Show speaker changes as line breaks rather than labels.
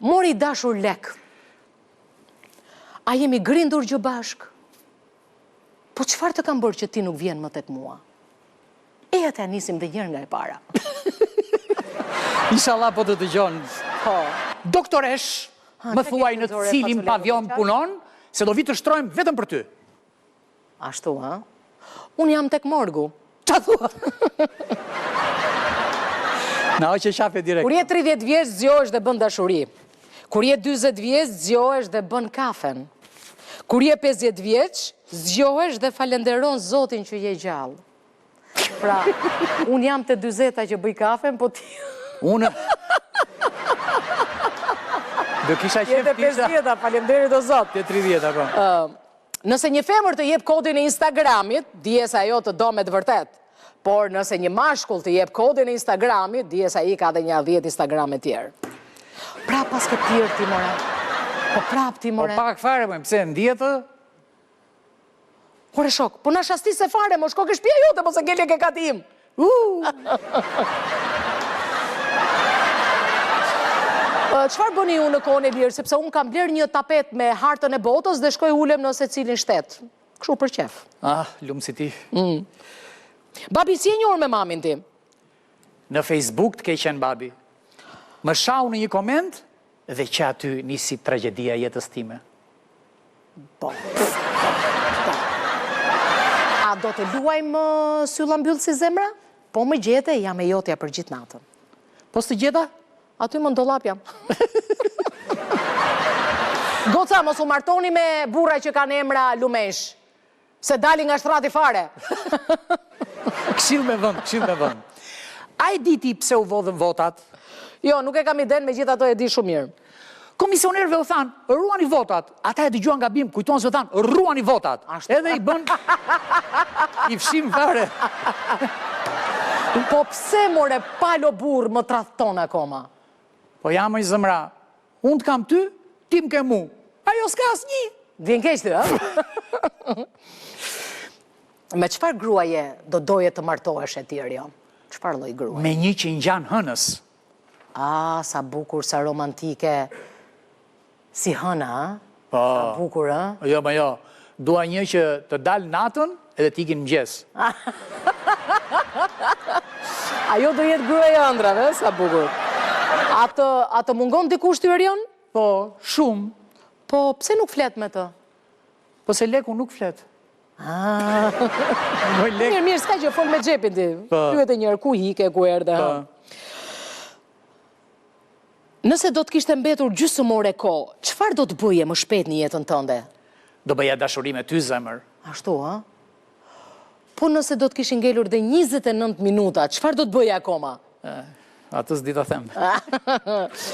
Mori dashur lek. A jemi grindur gjë bashk? Po çfarë të kam bërë që ti nuk vjen më tek mua? E atë nisim dhe njërë nga e para.
Inshallah po të dëgjon.
Po.
Doktoresh, më thuaj në cilin pavion punon, se do vi të shtrojmë vetëm për ty.
Ashtu, ha? Unë jam tek morgu.
Qa thua? Na o që qafe direkt.
Kur je 30 vjeç, zgjohesh dhe bën dashuri. Kur je 40 vjeç, zgjohesh dhe bën kafen. Kur je 50 vjeç, zgjohesh dhe falenderon Zotin që je gjallë. Pra, unë jam të 40-a që bëj kafen, po ti...
Unë... Do kisha qef
Jete 50-a, falenderit o Zot.
Te 30-a, po.
Nëse një femër të jep kodin e Instagramit, dije se ajo të do me të vërtet. Por nëse një mashkull të jep kodin e Instagramit, dije se ai ka dhe një 10 Instagram e tjerë. Pra pas ke tjerë ti, more. Po prap ti, more.
Po pak fare, më pse në djetë?
Kore shok, po na shasti se fare, mo shko ke shtëpia jote, po se ngele ke katim. Çfarë bëni ju në kohën e lirë, sepse unë kam bler një tapet me hartën e botës dhe shkoj ulem në secilin shtet. Kështu për qef.
Ah, lumë si ti.
Babi, si e njohur me mamin ti?
Në Facebook të ke qenë babi. Më shau në një koment dhe që aty nisi tragedia jetës time.
Po. A do të luajmë sylla mbyll si zemra? Po më gjete, jam e jotja për gjithë natën.
Po së gjeta?
Aty më ndolap jam. Goca, mos u martoni me burra që kanë emra lumesh. Se dali nga shtrati fare.
Këshill me vënd, këshill me vënd. A e di ti pse u vodhën votat?
Jo, nuk e kam iden, me gjithë ato e di shumë mirë.
Komisionerëve u thanë, ruani votat. Ata e dëgjuan gabim, kujtonësve thanë, ruani votat. Edhe i bën, i fshim fare.
Po pse, more, palo burr më tradhton akoma?
Po jam i zëmra, unë të kam ty, ti më ke mu. Ajo s'ka asnjë.
Vjen keq ty, ë? Me çfarë gruaje do doje të martohesh e tjerë jo? Çfarë lloj gruaje?
Me një që ngjan hënës.
Sa bukur, sa romantike. Si hëna, a?
Po.
Sa bukur, a?
Jo, ma jo. Dua një që të dalë natën edhe t'ikin mëngjes.
Ajo do jetë gruaja e ëndrave, sa bukur. Atë mungon dikush ty Erion?
Po, shumë.
Po, pse nuk flet me të?
Po se leku nuk flet.
Mirë, s'ka gjë, fol me xhepin ti. Pyet e njërë, ku hike, ku erdhe. Nëse do të kishte mbetur gjysmore kohë, çfarë do të bëje më shpejt në jetën tënde?
Do bëja dashuri me ty, zemër.
Ashtu, ha? Po nëse do të kishin ngelur dhe 29 minuta, çfarë do të bëje akoma?
Atë s'di ta them.